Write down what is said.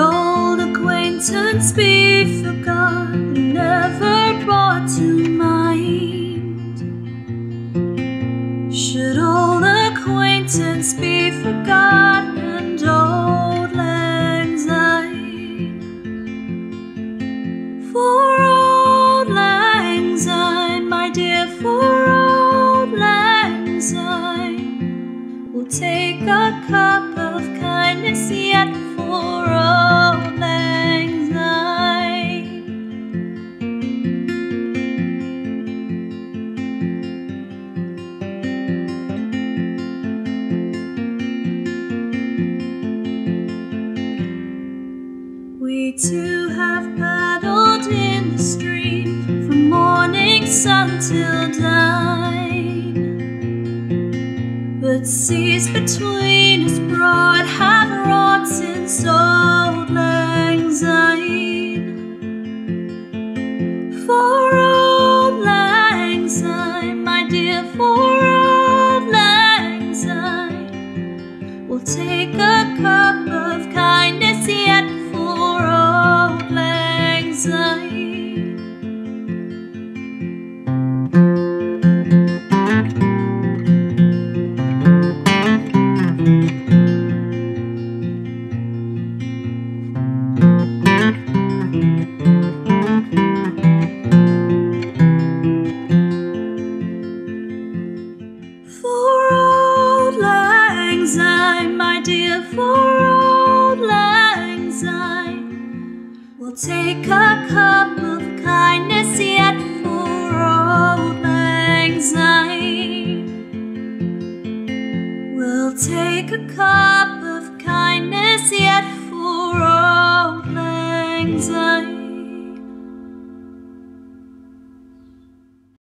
old acquaintance be forgotten, never brought to mind? Should old acquaintance be forgotten and old lang syne? For old lang syne, my dear, for old lang syne, we'll take a cup of kindness yet for old lang syne. We too have paddled in the stream from morning sun till dine, but seas between us broad have wrought since old lang syne. For old lang syne, my dear, for old lang syne, we'll take a cup of kindness yet for old lang syne. For old lang syne, my dear, for old lang syne, we'll take a cup of kindness yet for old lang syne. We'll take a cup of kindness yet